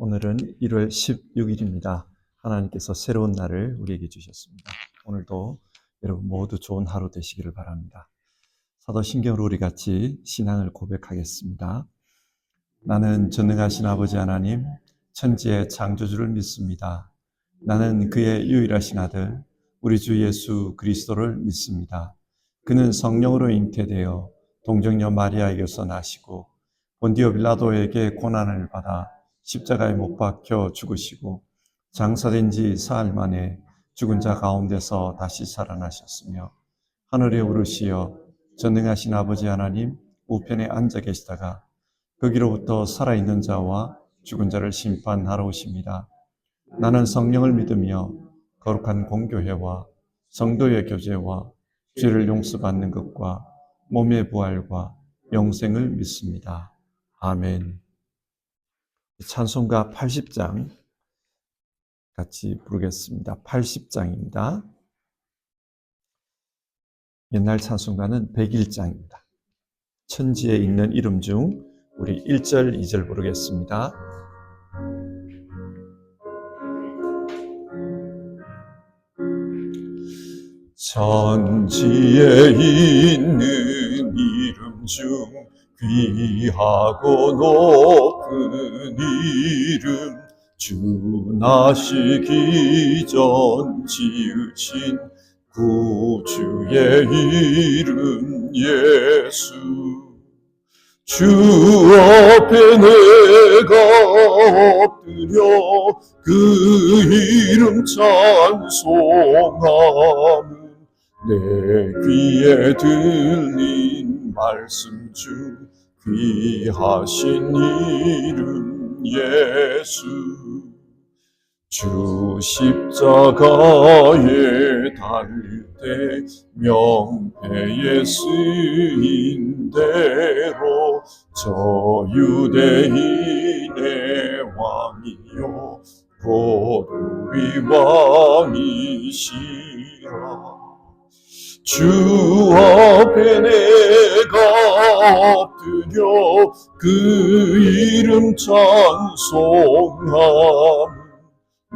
오늘은 1월 16일입니다. 하나님께서 새로운 날을 우리에게 주셨습니다. 오늘도 여러분 모두 좋은 하루 되시기를 바랍니다. 사도신경으로 우리 같이 신앙을 고백하겠습니다. 나는 전능하신 아버지 하나님, 천지의 창조주를 믿습니다. 나는 그의 유일하신 아들, 우리 주 예수 그리스도를 믿습니다. 그는 성령으로 잉태되어 동정녀 마리아에게서 나시고 본디오 빌라도에게 고난을 받아 십자가에 못 박혀 죽으시고 장사된 지 사흘 만에 죽은 자 가운데서 다시 살아나셨으며 하늘에 오르시어 전능하신 아버지 하나님 우편에 앉아 계시다가 거기로부터 살아있는 자와 죽은 자를 심판하러 오십니다. 나는 성령을 믿으며 거룩한 공교회와 성도의 교제와 죄를 용서받는 것과 몸의 부활과 영생을 믿습니다. 아멘. 찬송가 80장 같이 부르겠습니다. 80장입니다. 옛날 찬송가는 101장입니다. 천지에 있는 이름 중 우리 1절, 2절 부르겠습니다. 천지에 있는 이름 중 귀하고 높은 이름 주 나시기 전 지으신 구주의 이름 예수 주 앞에 내가 엎드려 그 이름 찬송함은 내 귀에 들린 말씀 중 귀하신 이름 예수 주 십자가에 달릴 때 명패에 쓰인 대로 저 유대인의 왕이요 곧 우리 왕이시라 주 앞에 내가 엎드려 그 이름 찬송함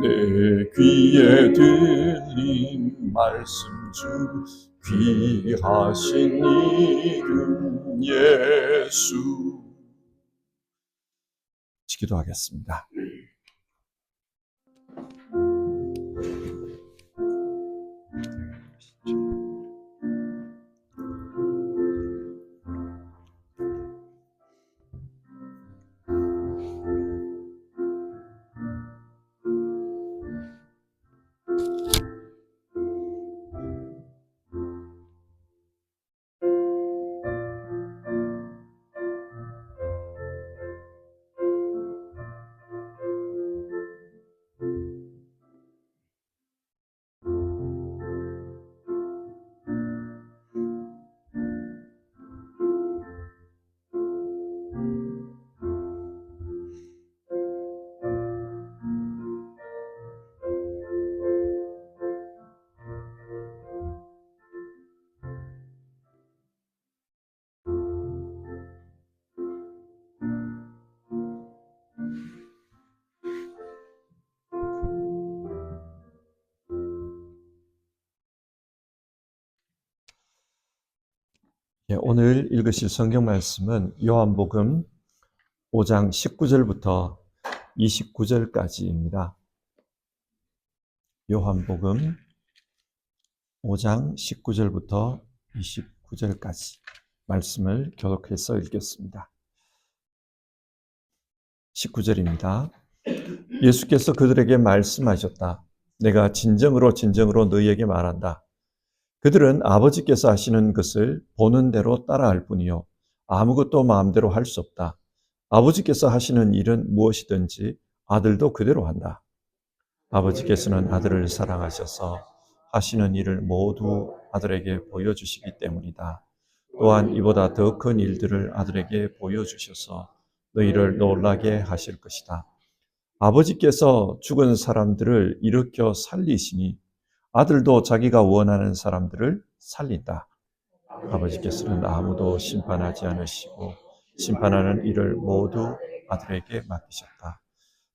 내 귀에 들린 말씀 중 귀하신 이름 예수 기도하겠습니다. 오늘 읽으실 성경 말씀은 요한복음 5장 19절부터 29절까지입니다. 요한복음 5장 19절부터 29절까지 말씀을 교독해서 읽겠습니다. 19절입니다. 예수께서 그들에게 말씀하셨다. 내가 진정으로 너희에게 말한다. 그들은 아버지께서 하시는 것을 보는 대로 따라할 뿐이요 아무것도 마음대로 할 수 없다. 아버지께서 하시는 일은 무엇이든지 아들도 그대로 한다. 아버지께서는 아들을 사랑하셔서 하시는 일을 모두 아들에게 보여주시기 때문이다. 또한 이보다 더 큰 일들을 아들에게 보여주셔서 너희를 놀라게 하실 것이다. 아버지께서 죽은 사람들을 일으켜 살리시니 아들도 자기가 원하는 사람들을 살린다. 아버지께서는 아무도 심판하지 않으시고 심판하는 일을 모두 아들에게 맡기셨다.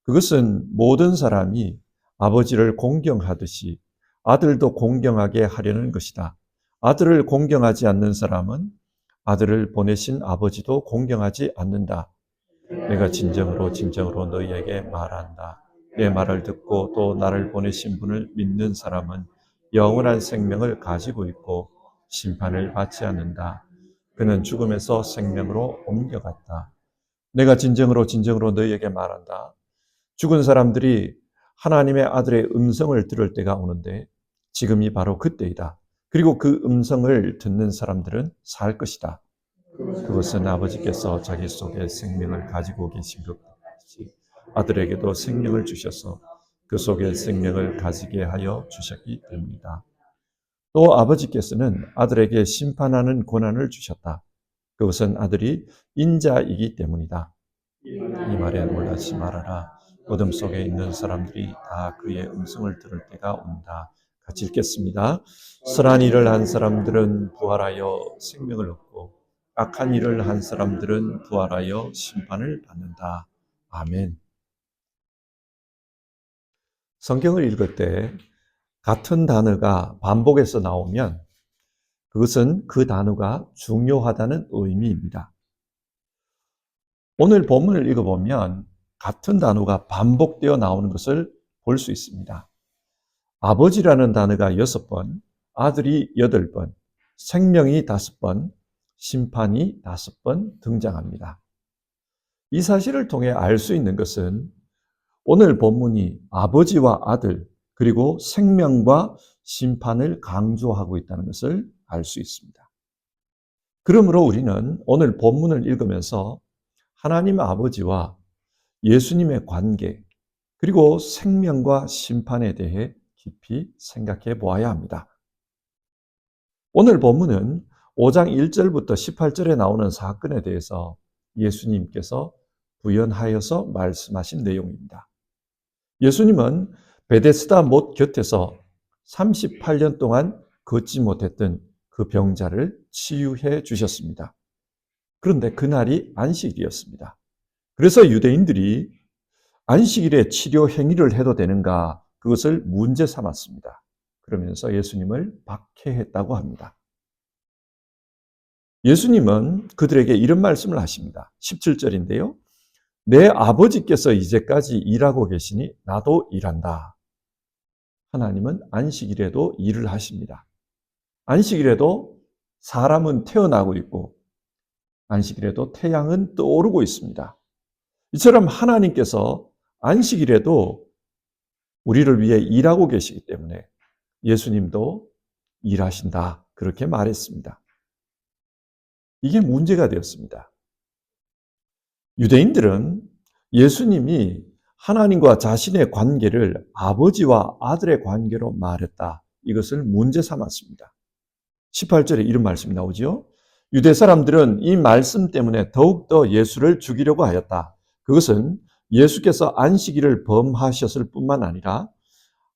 그것은 모든 사람이 아버지를 공경하듯이 아들도 공경하게 하려는 것이다. 아들을 공경하지 않는 사람은 아들을 보내신 아버지도 공경하지 않는다. 내가 진정으로 진정으로 너희에게 말한다. 내 말을 듣고 또 나를 보내신 분을 믿는 사람은 영원한 생명을 가지고 있고 심판을 받지 않는다. 그는 죽음에서 생명으로 옮겨갔다. 내가 진정으로 진정으로 너희에게 말한다. 죽은 사람들이 하나님의 아들의 음성을 들을 때가 오는데 지금이 바로 그때이다. 그리고 그 음성을 듣는 사람들은 살 것이다. 그것은 아버지께서 자기 속에 생명을 가지고 계신 것 같이 아들에게도 생명을 주셔서 그 속에 생명을 가지게 하여 주셨기 때문이다. 또 아버지께서는 아들에게 심판하는 권한을 주셨다. 그것은 아들이 인자이기 때문이다. 이 말에 놀라지 말아라. 어둠 속에 있는 사람들이 다 그의 음성을 들을 때가 온다. 같이 읽겠습니다. 선한 일을 한 사람들은 부활하여 생명을 얻고 악한 일을 한 사람들은 부활하여 심판을 받는다. 아멘. 성경을 읽을 때 같은 단어가 반복해서 나오면 그것은 그 단어가 중요하다는 의미입니다. 오늘 본문을 읽어보면 같은 단어가 반복되어 나오는 것을 볼 수 있습니다. 아버지라는 단어가 6번, 아들이 8번, 생명이 5번, 심판이 5번 등장합니다. 이 사실을 통해 알 수 있는 것은 오늘 본문이 아버지와 아들 그리고 생명과 심판을 강조하고 있다는 것을 알 수 있습니다. 그러므로 우리는 오늘 본문을 읽으면서 하나님 아버지와 예수님의 관계 그리고 생명과 심판에 대해 깊이 생각해 보아야 합니다. 오늘 본문은 5장 1절부터 18절에 나오는 사건에 대해서 예수님께서 부연하여서 말씀하신 내용입니다. 예수님은 베데스다 못 곁에서 38년 동안 걷지 못했던 그 병자를 치유해 주셨습니다. 그런데 그날이 안식일이었습니다. 그래서 유대인들이 안식일에 치료 행위를 해도 되는가 그것을 문제 삼았습니다. 그러면서 예수님을 박해했다고 합니다. 예수님은 그들에게 이런 말씀을 하십니다. 17절인데요. 내 아버지께서 이제까지 일하고 계시니 나도 일한다. 하나님은 안식일에도 일을 하십니다. 안식일에도 사람은 태어나고 있고 안식일에도 태양은 떠오르고 있습니다. 이처럼 하나님께서 안식일에도 우리를 위해 일하고 계시기 때문에 예수님도 일하신다. 그렇게 말했습니다. 이게 문제가 되었습니다. 유대인들은 예수님이 하나님과 자신의 관계를 아버지와 아들의 관계로 말했다. 이것을 문제 삼았습니다. 18절에 이런 말씀이 나오죠. 유대 사람들은 이 말씀 때문에 더욱더 예수를 죽이려고 하였다. 그것은 예수께서 안식일을 범하셨을 뿐만 아니라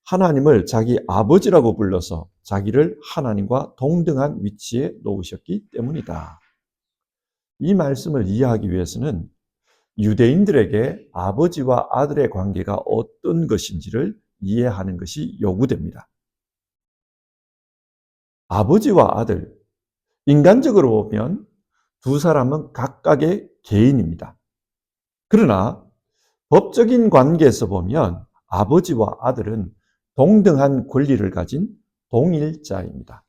하나님을 자기 아버지라고 불러서 자기를 하나님과 동등한 위치에 놓으셨기 때문이다. 이 말씀을 이해하기 위해서는 유대인들에게 아버지와 아들의 관계가 어떤 것인지를 이해하는 것이 요구됩니다. 아버지와 아들, 인간적으로 보면 두 사람은 각각의 개인입니다. 그러나 법적인 관계에서 보면 아버지와 아들은 동등한 권리를 가진 동일자입니다.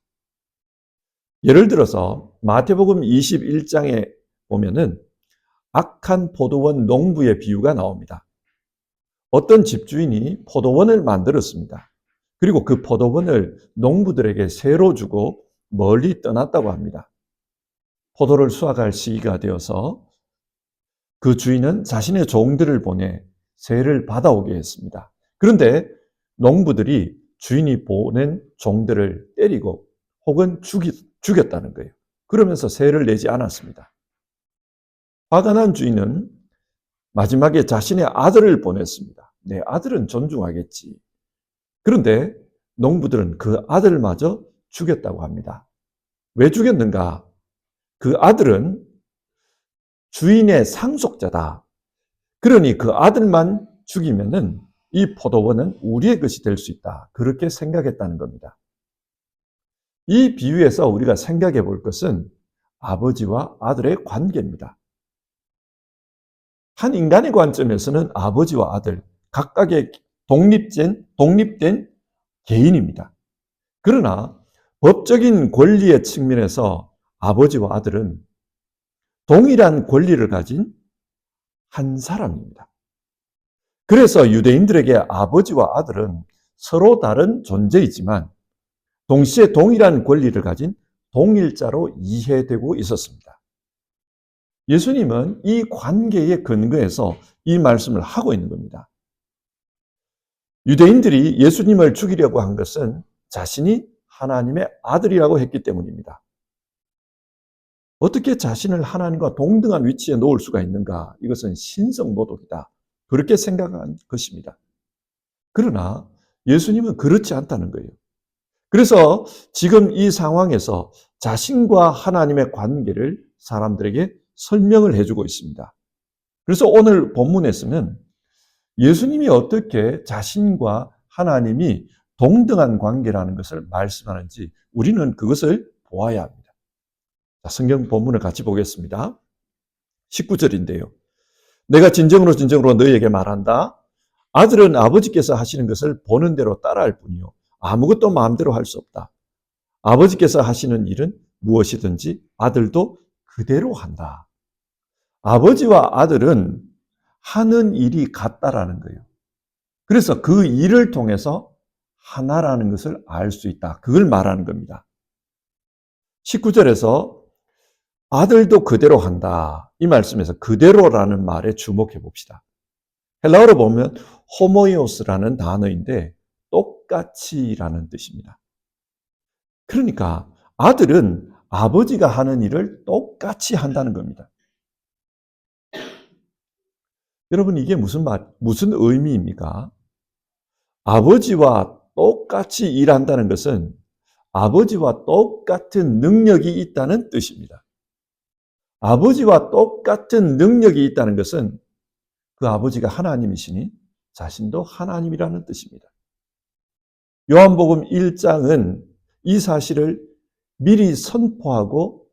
예를 들어서 마태복음 21장에 보면은 악한 포도원 농부의 비유가 나옵니다. 어떤 집주인이 포도원을 만들었습니다. 그리고 그 포도원을 농부들에게 새로 주고 멀리 떠났다고 합니다. 포도를 수확할 시기가 되어서 그 주인은 자신의 종들을 보내 새를 받아오게 했습니다. 그런데 농부들이 주인이 보낸 종들을 때리고 혹은 죽였다는 거예요. 그러면서 새를 내지 않았습니다. 화가 난 주인은 마지막에 자신의 아들을 보냈습니다. 내 아들은 존중하겠지. 그런데 농부들은 그 아들마저 죽였다고 합니다. 왜 죽였는가? 그 아들은 주인의 상속자다. 그러니 그 아들만 죽이면은 이 포도원은 우리의 것이 될 수 있다. 그렇게 생각했다는 겁니다. 이 비유에서 우리가 생각해 볼 것은 아버지와 아들의 관계입니다. 한 인간의 관점에서는 아버지와 아들, 각각의 독립된 개인입니다. 그러나 법적인 권리의 측면에서 아버지와 아들은 동일한 권리를 가진 한 사람입니다. 그래서 유대인들에게 아버지와 아들은 서로 다른 존재이지만 동시에 동일한 권리를 가진 동일자로 이해되고 있었습니다. 예수님은 이 관계의 근거에서 이 말씀을 하고 있는 겁니다. 유대인들이 예수님을 죽이려고 한 것은 자신이 하나님의 아들이라고 했기 때문입니다. 어떻게 자신을 하나님과 동등한 위치에 놓을 수가 있는가? 이것은 신성모독이다. 그렇게 생각한 것입니다. 그러나 예수님은 그렇지 않다는 거예요. 그래서 지금 이 상황에서 자신과 하나님의 관계를 사람들에게 설명을 해주고 있습니다. 그래서 오늘 본문에서는 예수님이 어떻게 자신과 하나님이 동등한 관계라는 것을 말씀하는지 우리는 그것을 보아야 합니다. 자, 성경 본문을 같이 보겠습니다. 19절인데요. 내가 진정으로 너희에게 말한다. 아들은 아버지께서 하시는 것을 보는 대로 따라할 뿐이요. 아무것도 마음대로 할 수 없다. 아버지께서 하시는 일은 무엇이든지 아들도 그대로 한다. 아버지와 아들은 하는 일이 같다라는 거예요. 그래서 그 일을 통해서 하나라는 것을 알 수 있다. 그걸 말하는 겁니다. 19절에서 아들도 그대로 한다. 이 말씀에서 그대로라는 말에 주목해 봅시다. 헬라어로 보면 호모이오스라는 단어인데 똑같이라는 뜻입니다. 그러니까 아들은 아버지가 하는 일을 똑같이 한다는 겁니다. 여러분 이게 무슨 의미입니까? 아버지와 똑같이 일한다는 것은 아버지와 똑같은 능력이 있다는 뜻입니다. 아버지와 똑같은 능력이 있다는 것은 그 아버지가 하나님이시니 자신도 하나님이라는 뜻입니다. 요한복음 1장은 이 사실을 미리 선포하고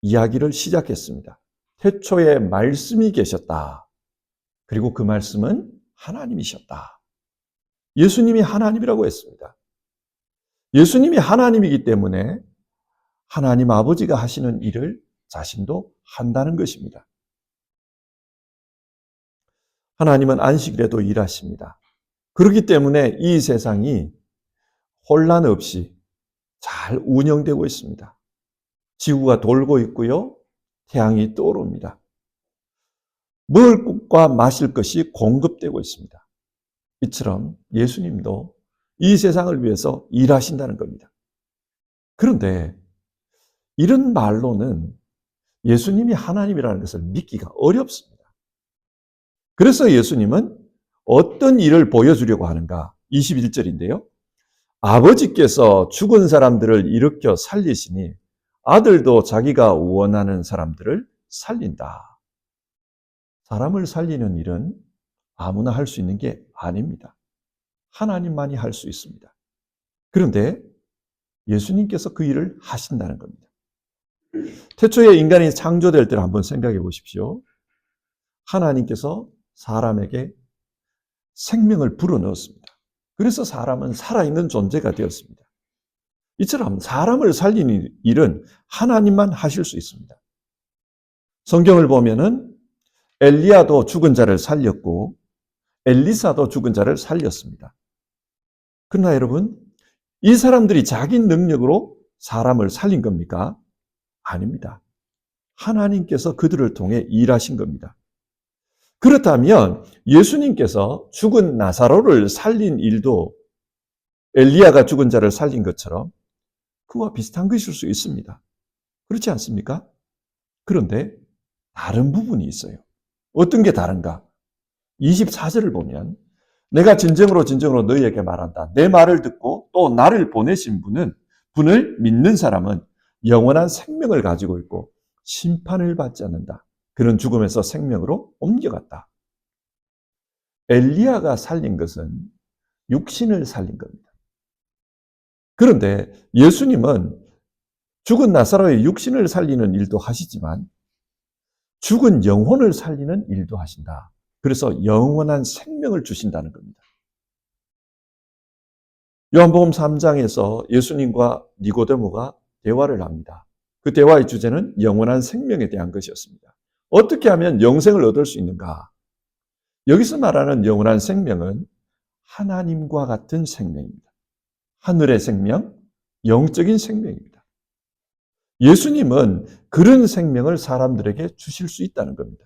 이야기를 시작했습니다. 태초에 말씀이 계셨다. 그리고 그 말씀은 하나님이셨다. 예수님이 하나님이라고 했습니다. 예수님이 하나님이기 때문에 하나님 아버지가 하시는 일을 자신도 한다는 것입니다. 하나님은 안식일에도 일하십니다. 그렇기 때문에 이 세상이 혼란 없이 잘 운영되고 있습니다. 지구가 돌고 있고요. 태양이 떠오릅니다. 먹을 것과 마실 것이 공급되고 있습니다. 이처럼 예수님도 이 세상을 위해서 일하신다는 겁니다. 그런데 이런 말로는 예수님이 하나님이라는 것을 믿기가 어렵습니다. 그래서 예수님은 어떤 일을 보여주려고 하는가? 21절인데요. 아버지께서 죽은 사람들을 일으켜 살리시니 아들도 자기가 원하는 사람들을 살린다. 사람을 살리는 일은 아무나 할 수 있는 게 아닙니다. 하나님만이 할 수 있습니다. 그런데 예수님께서 그 일을 하신다는 겁니다. 태초에 인간이 창조될 때를 한번 생각해 보십시오. 하나님께서 사람에게 생명을 불어넣었습니다. 그래서 사람은 살아있는 존재가 되었습니다. 이처럼 사람을 살리는 일은 하나님만 하실 수 있습니다. 성경을 보면은 엘리야도 죽은 자를 살렸고 엘리사도 죽은 자를 살렸습니다. 그러나 여러분, 이 사람들이 자기 능력으로 사람을 살린 겁니까? 아닙니다. 하나님께서 그들을 통해 일하신 겁니다. 그렇다면 예수님께서 죽은 나사로를 살린 일도 엘리야가 죽은 자를 살린 것처럼 그와 비슷한 것일 수 있습니다. 그렇지 않습니까? 그런데 다른 부분이 있어요. 어떤 게 다른가? 24절을 보면 내가 진정으로 너희에게 말한다. 내 말을 듣고 또 나를 보내신 분을 믿는 사람은 영원한 생명을 가지고 있고 심판을 받지 않는다. 그는 죽음에서 생명으로 옮겨갔다. 엘리야가 살린 것은 육신을 살린 겁니다. 그런데 예수님은 죽은 나사로의 육신을 살리는 일도 하시지만 죽은 영혼을 살리는 일도 하신다. 그래서 영원한 생명을 주신다는 겁니다. 요한복음 3장에서 예수님과 니고데모가 대화를 합니다. 그 대화의 주제는 영원한 생명에 대한 것이었습니다. 어떻게 하면 영생을 얻을 수 있는가? 여기서 말하는 영원한 생명은 하나님과 같은 생명입니다. 하늘의 생명, 영적인 생명입니다. 예수님은 그런 생명을 사람들에게 주실 수 있다는 겁니다.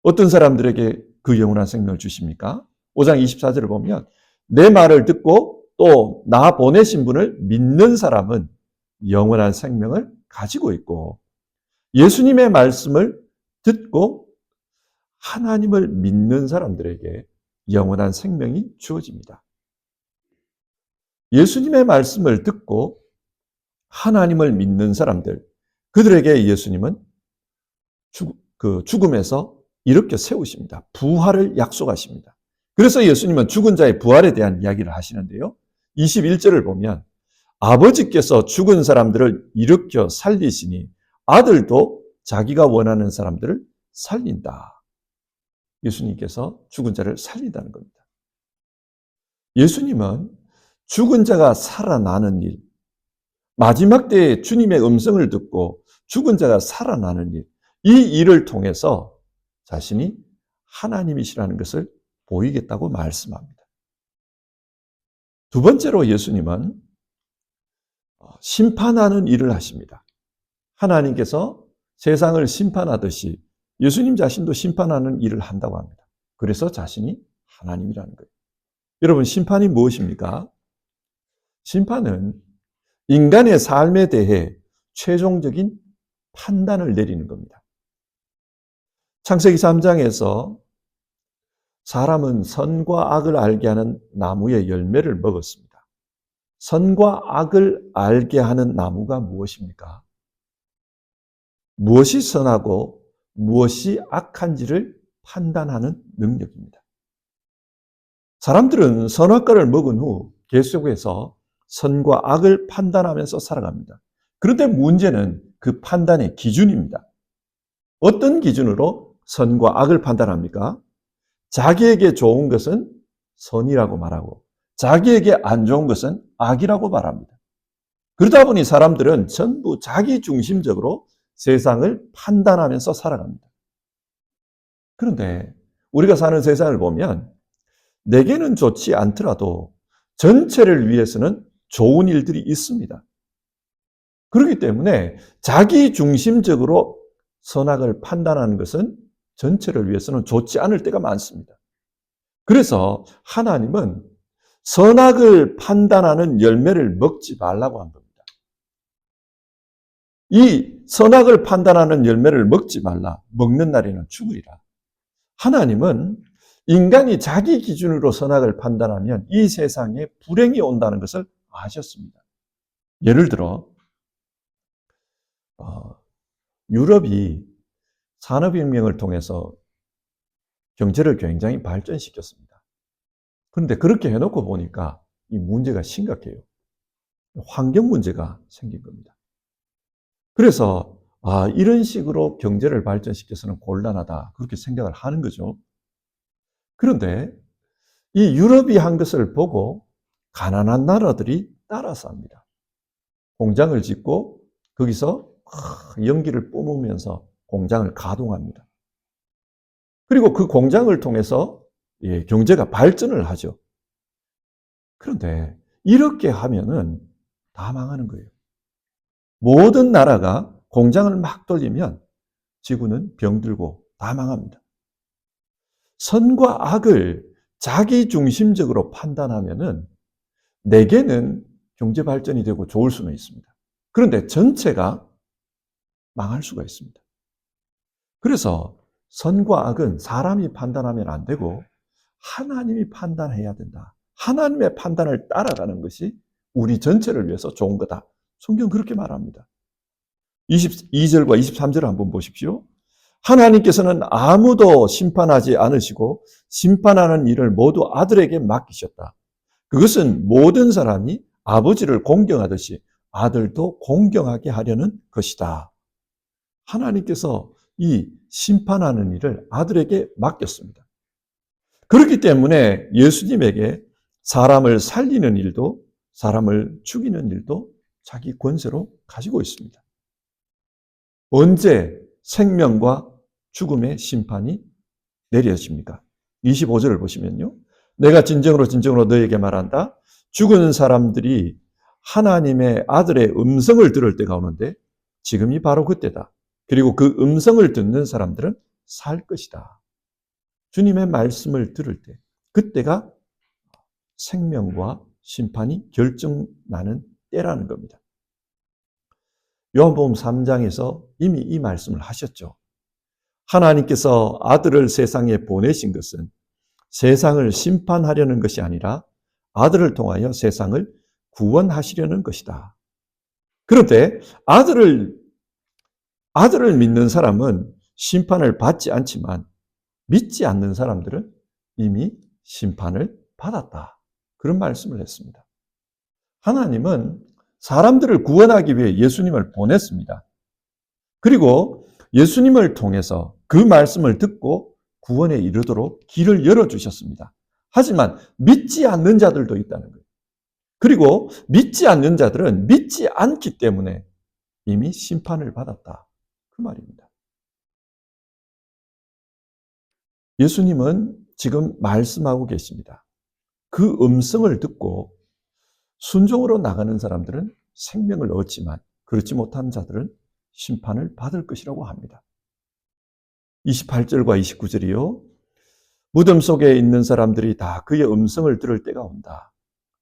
어떤 사람들에게 그 영원한 생명을 주십니까? 5장 24절을 보면 내 말을 듣고 또 나 보내신 분을 믿는 사람은 영원한 생명을 가지고 있고 예수님의 말씀을 듣고 하나님을 믿는 사람들에게 영원한 생명이 주어집니다. 예수님의 말씀을 듣고 하나님을 믿는 사람들, 그들에게 예수님은 죽음에서 일으켜 세우십니다. 부활을 약속하십니다. 그래서 예수님은 죽은 자의 부활에 대한 이야기를 하시는데요. 21절을 보면 아버지께서 죽은 사람들을 일으켜 살리시니 아들도 자기가 원하는 사람들을 살린다. 예수님께서 죽은 자를 살린다는 겁니다. 예수님은 죽은 자가 살아나는 일, 마지막 때에 주님의 음성을 듣고 죽은 자가 살아나는 일, 이 일을 통해서 자신이 하나님이시라는 것을 보이겠다고 말씀합니다. 두 번째로 예수님은 심판하는 일을 하십니다. 하나님께서 세상을 심판하듯이 예수님 자신도 심판하는 일을 한다고 합니다. 그래서 자신이 하나님이라는 거예요. 여러분, 심판이 무엇입니까? 심판은 인간의 삶에 대해 최종적인 판단을 내리는 겁니다. 창세기 3장에서 사람은 선과 악을 알게 하는 나무의 열매를 먹었습니다. 선과 악을 알게 하는 나무가 무엇입니까? 무엇이 선하고 무엇이 악한지를 판단하는 능력입니다. 사람들은 선악과를 먹은 후 계속해서 선과 악을 판단하면서 살아갑니다. 그런데 문제는 그 판단의 기준입니다. 어떤 기준으로 선과 악을 판단합니까? 자기에게 좋은 것은 선이라고 말하고 자기에게 안 좋은 것은 악이라고 말합니다. 그러다 보니 사람들은 전부 자기 중심적으로 세상을 판단하면서 살아갑니다. 그런데 우리가 사는 세상을 보면 내게는 좋지 않더라도 전체를 위해서는 좋은 일들이 있습니다. 그렇기 때문에 자기 중심적으로 선악을 판단하는 것은 전체를 위해서는 좋지 않을 때가 많습니다. 그래서 하나님은 선악을 판단하는 열매를 먹지 말라고 한 겁니다. 이 선악을 판단하는 열매를 먹지 말라. 먹는 날에는 죽으리라. 하나님은 인간이 자기 기준으로 선악을 판단하면 이 세상에 불행이 온다는 것을 아셨습니다. 예를 들어 유럽이 산업혁명을 통해서 경제를 굉장히 발전시켰습니다. 그런데 그렇게 해놓고 보니까 이 문제가 심각해요. 환경 문제가 생긴 겁니다. 그래서 이런 식으로 경제를 발전시켜서는 곤란하다, 그렇게 생각을 하는 거죠. 그런데 이 유럽이 한 것을 보고 가난한 나라들이 따라서 합니다. 공장을 짓고 거기서 연기를 뿜으면서 공장을 가동합니다. 그리고 그 공장을 통해서 경제가 발전을 하죠. 그런데 이렇게 하면은 다 망하는 거예요. 모든 나라가 공장을 막 돌리면 지구는 병들고 다 망합니다. 선과 악을 자기 중심적으로 판단하면은 내게는 경제 발전이 되고 좋을 수는 있습니다. 그런데 전체가 망할 수가 있습니다. 그래서 선과 악은 사람이 판단하면 안 되고 하나님이 판단해야 된다. 하나님의 판단을 따라가는 것이 우리 전체를 위해서 좋은 거다. 성경 그렇게 말합니다. 22절과 23절을 한번 보십시오. 하나님께서는 아무도 심판하지 않으시고 심판하는 일을 모두 아들에게 맡기셨다. 그것은 모든 사람이 아버지를 공경하듯이 아들도 공경하게 하려는 것이다. 하나님께서 이 심판하는 일을 아들에게 맡겼습니다. 그렇기 때문에 예수님에게 사람을 살리는 일도 사람을 죽이는 일도 자기 권세로 가지고 있습니다. 언제 생명과 죽음의 심판이 내려집니까? 25절을 보시면요. 내가 진정으로 너에게 말한다. 죽은 사람들이 하나님의 아들의 음성을 들을 때가 오는데 지금이 바로 그때다. 그리고 그 음성을 듣는 사람들은 살 것이다. 주님의 말씀을 들을 때 그때가 생명과 심판이 결정나는 때라는 겁니다. 요한복음 3장에서 이미 이 말씀을 하셨죠. 하나님께서 아들을 세상에 보내신 것은 세상을 심판하려는 것이 아니라 아들을 통하여 세상을 구원하시려는 것이다. 그런데 아들을 믿는 사람은 심판을 받지 않지만 믿지 않는 사람들은 이미 심판을 받았다. 그런 말씀을 했습니다. 하나님은 사람들을 구원하기 위해 예수님을 보냈습니다. 그리고 예수님을 통해서 그 말씀을 듣고 구원에 이르도록 길을 열어주셨습니다. 하지만 믿지 않는 자들도 있다는 거예요. 그리고 믿지 않는 자들은 믿지 않기 때문에 이미 심판을 받았다. 그 말입니다. 예수님은 지금 말씀하고 계십니다. 그 음성을 듣고 순종으로 나가는 사람들은 생명을 얻지만 그렇지 못한 자들은 심판을 받을 것이라고 합니다. 28절과 29절이요. 무덤 속에 있는 사람들이 다 그의 음성을 들을 때가 온다.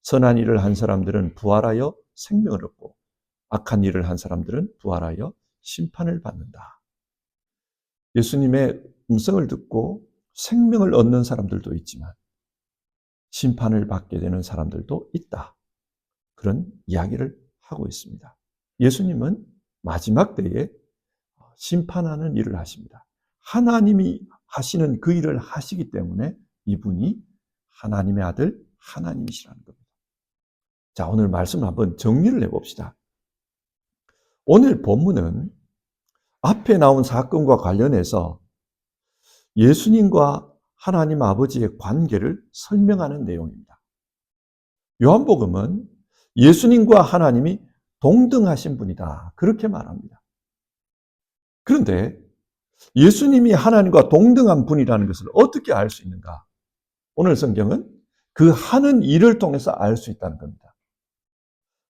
선한 일을 한 사람들은 부활하여 생명을 얻고 악한 일을 한 사람들은 부활하여 심판을 받는다. 예수님의 음성을 듣고 생명을 얻는 사람들도 있지만 심판을 받게 되는 사람들도 있다. 그런 이야기를 하고 있습니다. 예수님은 마지막 때에 심판하는 일을 하십니다. 하나님이 하시는 그 일을 하시기 때문에 이분이 하나님의 아들 하나님이시라는 겁니다. 자, 오늘 말씀을 한번 정리를 해봅시다. 오늘 본문은 앞에 나온 사건과 관련해서 예수님과 하나님 아버지의 관계를 설명하는 내용입니다. 요한복음은 예수님과 하나님이 동등하신 분이다. 그렇게 말합니다. 그런데 예수님이 하나님과 동등한 분이라는 것을 어떻게 알 수 있는가? 오늘 성경은 그 하는 일을 통해서 알 수 있다는 겁니다.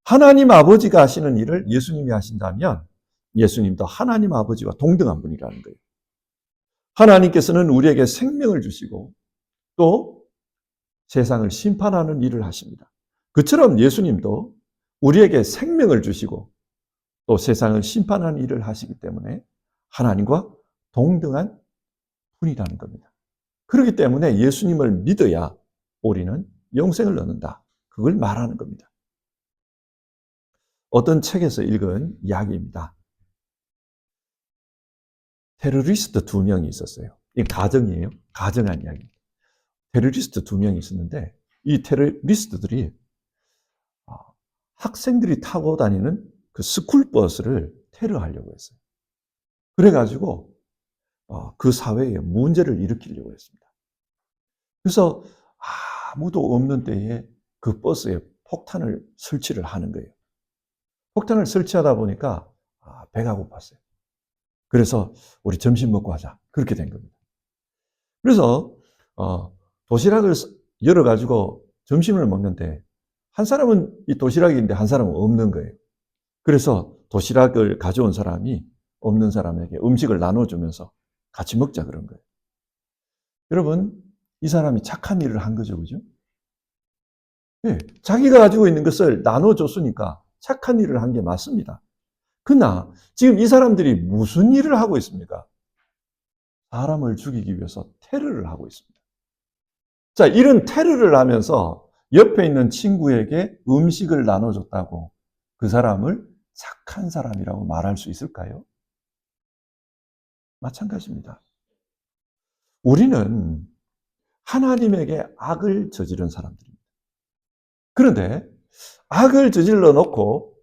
하나님 아버지가 하시는 일을 예수님이 하신다면 예수님도 하나님 아버지와 동등한 분이라는 거예요. 하나님께서는 우리에게 생명을 주시고 또 세상을 심판하는 일을 하십니다. 그처럼 예수님도 우리에게 생명을 주시고 또 세상을 심판하는 일을 하시기 때문에 하나님과 동등한 분이라는 겁니다. 그렇기 때문에 예수님을 믿어야 우리는 영생을 얻는다. 그걸 말하는 겁니다. 어떤 책에서 읽은 이야기입니다. 테러리스트 2명이 있었어요. 이게 가정이에요. 가정한 이야기. 테러리스트 2명이 있었는데 이 테러리스트들이 학생들이 타고 다니는 그 스쿨버스를 테러하려고 했어요. 그래가지고 그 사회에 문제를 일으키려고 했습니다. 그래서 아무도 없는 때에 그 버스에 폭탄을 설치를 하는 거예요. 폭탄을 설치하다 보니까 배가 고팠어요. 그래서 우리 점심 먹고 하자. 그렇게 된 겁니다. 그래서 도시락을 열어가지고 점심을 먹는데 한 사람은 이 도시락이 있는데 한 사람은 없는 거예요. 그래서 도시락을 가져온 사람이 없는 사람에게 음식을 나눠주면서 같이 먹자 그런 거예요. 여러분, 이 사람이 착한 일을 한 거죠, 그죠? 네, 자기가 가지고 있는 것을 나눠줬으니까 착한 일을 한 게 맞습니다. 그러나 지금 이 사람들이 무슨 일을 하고 있습니까? 사람을 죽이기 위해서 테러를 하고 있습니다. 자, 이런 테러를 하면서 옆에 있는 친구에게 음식을 나눠줬다고 그 사람을 착한 사람이라고 말할 수 있을까요? 마찬가지입니다. 우리는 하나님에게 악을 저지른 사람들입니다. 그런데 악을 저질러 놓고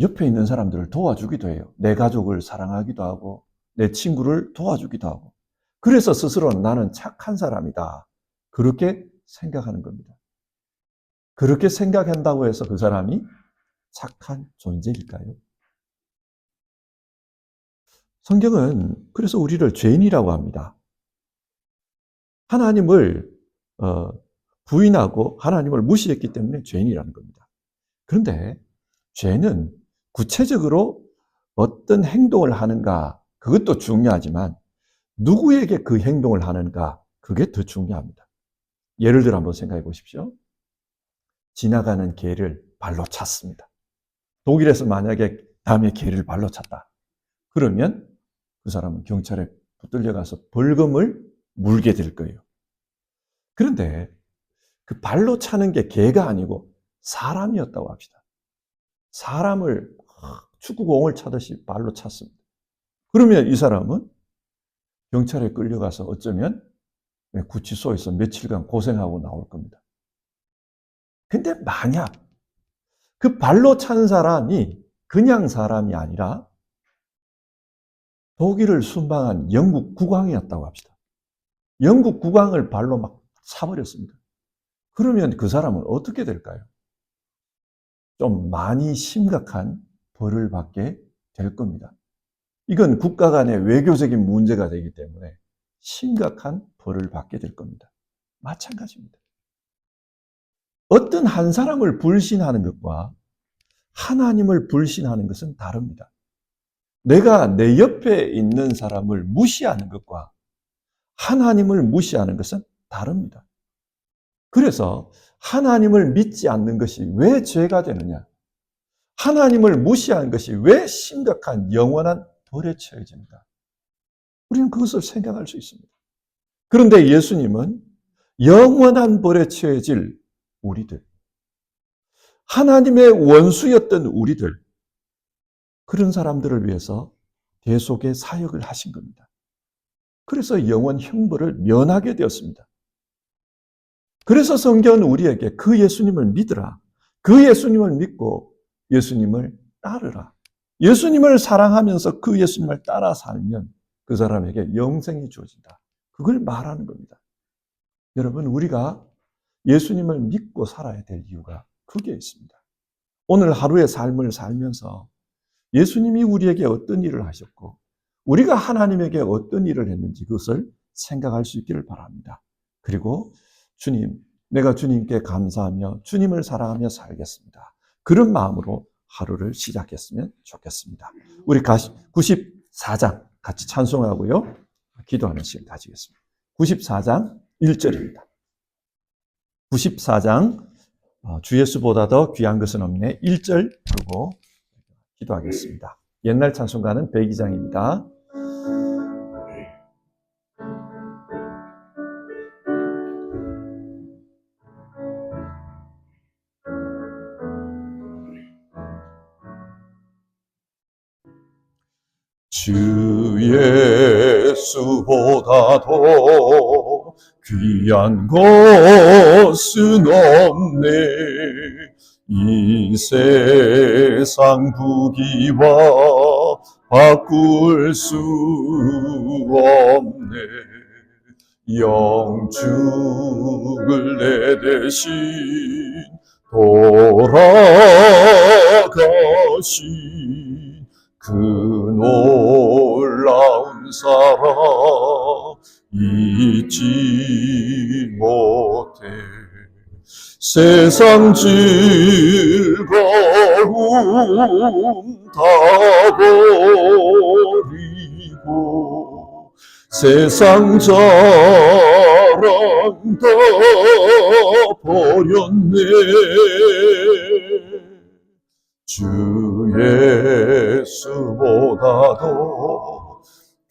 옆에 있는 사람들을 도와주기도 해요. 내 가족을 사랑하기도 하고 내 친구를 도와주기도 하고, 그래서 스스로는 나는 착한 사람이다, 그렇게 생각하는 겁니다. 그렇게 생각한다고 해서 그 사람이 착한 존재일까요? 성경은 그래서 우리를 죄인이라고 합니다. 하나님을 부인하고 하나님을 무시했기 때문에 죄인이라는 겁니다. 그런데 죄는 구체적으로 어떤 행동을 하는가, 그것도 중요하지만 누구에게 그 행동을 하는가, 그게 더 중요합니다. 예를 들어 한번 생각해 보십시오. 지나가는 개를 발로 찼습니다. 독일에서 만약에 남의 개를 발로 찼다, 그러면 그 사람은 경찰에 붙들려 가서 벌금을 물게 될 거예요. 그런데 그 발로 차는 게 개가 아니고 사람이었다고 합시다. 사람을 축구공을 차듯이 발로 찼습니다. 그러면 이 사람은 경찰에 끌려가서 어쩌면 구치소에서 며칠간 고생하고 나올 겁니다. 근데 만약 그 발로 찬 사람이 그냥 사람이 아니라 독일을 순방한 영국 국왕이었다고 합시다. 영국 국왕을 발로 막 차버렸습니다. 그러면 그 사람은 어떻게 될까요? 좀 많이 심각한 벌을 받게 될 겁니다. 이건 국가 간의 외교적인 문제가 되기 때문에 심각한 벌을 받게 될 겁니다. 마찬가지입니다. 어떤 한 사람을 불신하는 것과 하나님을 불신하는 것은 다릅니다. 내가 내 옆에 있는 사람을 무시하는 것과 하나님을 무시하는 것은 다릅니다. 그래서 하나님을 믿지 않는 것이 왜 죄가 되느냐? 하나님을 무시하는 것이 왜 심각한 영원한 벌에 처해집니까? 우리는 그것을 생각할 수 있습니다. 그런데 예수님은 영원한 벌에 처해질 우리들, 하나님의 원수였던 우리들, 그런 사람들을 위해서 대속의 사역을 하신 겁니다. 그래서 영원 형벌을 면하게 되었습니다. 그래서 성경은 우리에게 그 예수님을 믿으라, 그 예수님을 믿고 예수님을 따르라, 예수님을 사랑하면서 그 예수님을 따라 살면 그 사람에게 영생이 주어진다, 그걸 말하는 겁니다. 여러분, 우리가 예수님을 믿고 살아야 될 이유가 그게 있습니다. 오늘 하루의 삶을 살면서 예수님이 우리에게 어떤 일을 하셨고 우리가 하나님에게 어떤 일을 했는지 그것을 생각할 수 있기를 바랍니다. 그리고 주님, 내가 주님께 감사하며 주님을 사랑하며 살겠습니다, 그런 마음으로 하루를 시작했으면 좋겠습니다. 우리 94장 같이 찬송하고요, 기도하는 시간 가지겠습니다. 94장 1절입니다. 94장 주 예수보다 더 귀한 것은 없네, 1절 부르고 기도하겠습니다. 옛날 찬송가는 102장입니다. 주 예수보다도 귀한 것은 없네, 이 세상 부귀와 바꿀 수 없네, 영죽을 내 대신 돌아가신 그 놀라운 사랑 잊지 못해, 세상 즐거움 다 버리고 세상 자랑 다 버렸네, 주 예수보다도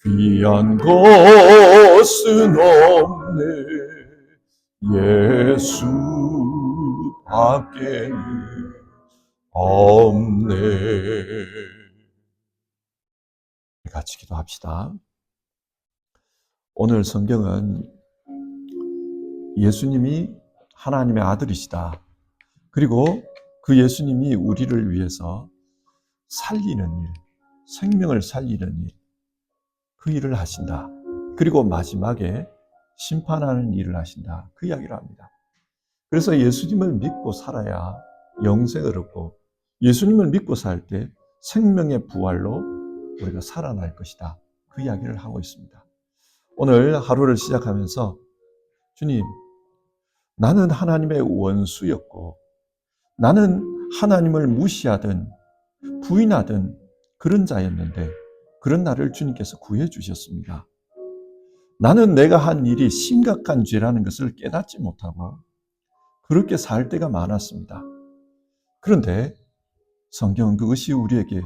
귀한 것은 없네, 예수 밖에는 없네. 같이 기도합시다. 오늘 성경은 예수님이 하나님의 아들이시다. 그리고 그 예수님이 우리를 위해서 살리는 일, 생명을 살리는 일, 그 일을 하신다. 그리고 마지막에 심판하는 일을 하신다. 그 이야기를 합니다. 그래서 예수님을 믿고 살아야 영생을 얻고, 예수님을 믿고 살 때 생명의 부활로 우리가 살아날 것이다. 그 이야기를 하고 있습니다. 오늘 하루를 시작하면서 주님, 나는 하나님의 원수였고, 나는 하나님을 무시하든 부인하든 그런 자였는데, 그런 나를 주님께서 구해 주셨습니다. 나는 내가 한 일이 심각한 죄라는 것을 깨닫지 못하고 그렇게 살 때가 많았습니다. 그런데 성경은 그것이 우리에게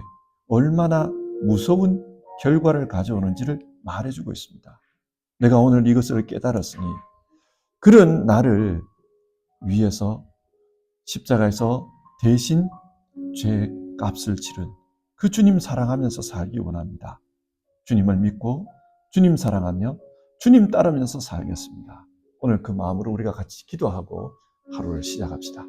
얼마나 무서운 결과를 가져오는지를 말해주고 있습니다. 내가 오늘 이것을 깨달았으니 그런 나를 위해서 십자가에서 대신 죄 값을 치른 그 주님 사랑하면서 살기 원합니다. 주님을 믿고 주님 사랑하며 주님 따르면서 살겠습니다. 오늘 그 마음으로 우리가 같이 기도하고 하루를 시작합시다.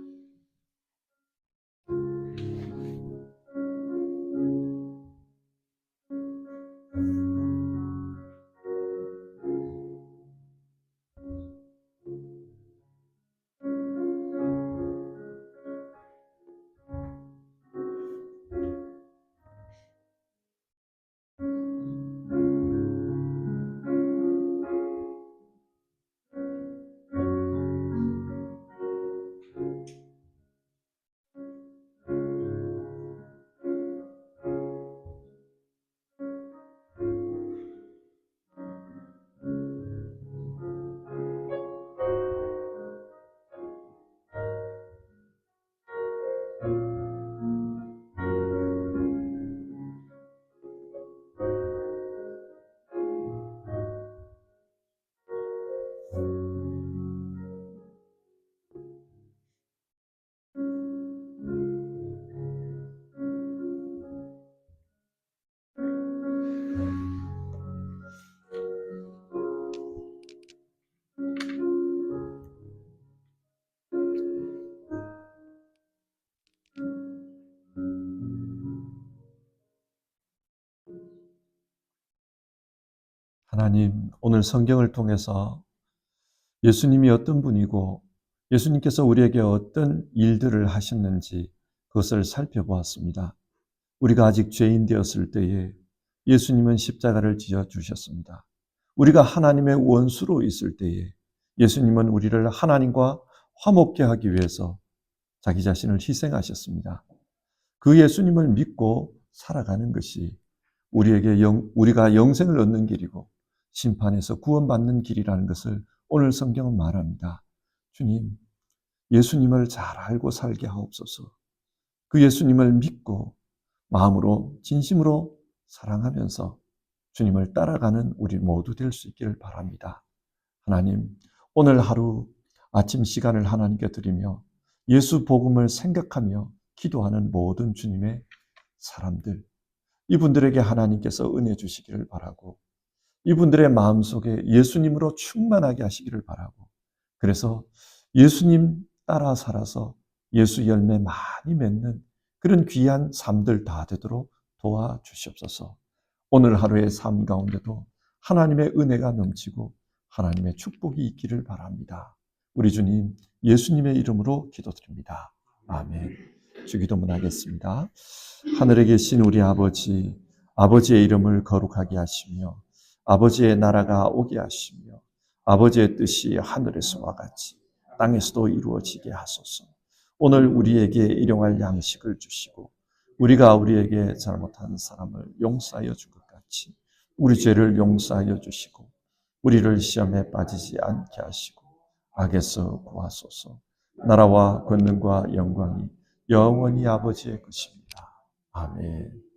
하나님, 오늘 성경을 통해서 예수님이 어떤 분이고 예수님께서 우리에게 어떤 일들을 하셨는지 그것을 살펴보았습니다. 우리가 아직 죄인 되었을 때에 예수님은 십자가를 지어 주셨습니다. 우리가 하나님의 원수로 있을 때에 예수님은 우리를 하나님과 화목케 하기 위해서 자기 자신을 희생하셨습니다. 그 예수님을 믿고 살아가는 것이 우리가 영생을 얻는 길이고 심판에서 구원받는 길이라는 것을 오늘 성경은 말합니다. 주님, 예수님을 잘 알고 살게 하옵소서. 그 예수님을 믿고 마음으로 진심으로 사랑하면서 주님을 따라가는 우리 모두 될 수 있기를 바랍니다. 하나님, 오늘 하루 아침 시간을 하나님께 드리며 예수 복음을 생각하며 기도하는 모든 주님의 사람들, 이분들에게 하나님께서 은혜 주시기를 바라고 이분들의 마음속에 예수님으로 충만하게 하시기를 바라고, 그래서 예수님 따라 살아서 예수 열매 많이 맺는 그런 귀한 삶들 다 되도록 도와주시옵소서. 오늘 하루의 삶 가운데도 하나님의 은혜가 넘치고 하나님의 축복이 있기를 바랍니다. 우리 주님 예수님의 이름으로 기도드립니다. 아멘. 주기도문 하겠습니다. 하늘에 계신 우리 아버지, 아버지의 이름을 거룩하게 하시며 아버지의 나라가 오게 하시며 아버지의 뜻이 하늘에서와 같이 땅에서도 이루어지게 하소서. 오늘 우리에게 일용할 양식을 주시고 우리가 우리에게 잘못한 사람을 용서하여 준 것 같이 우리 죄를 용서하여 주시고 우리를 시험에 빠지지 않게 하시고 악에서 구하소서. 나라와 권능과 영광이 영원히 아버지의 것입니다. 아멘.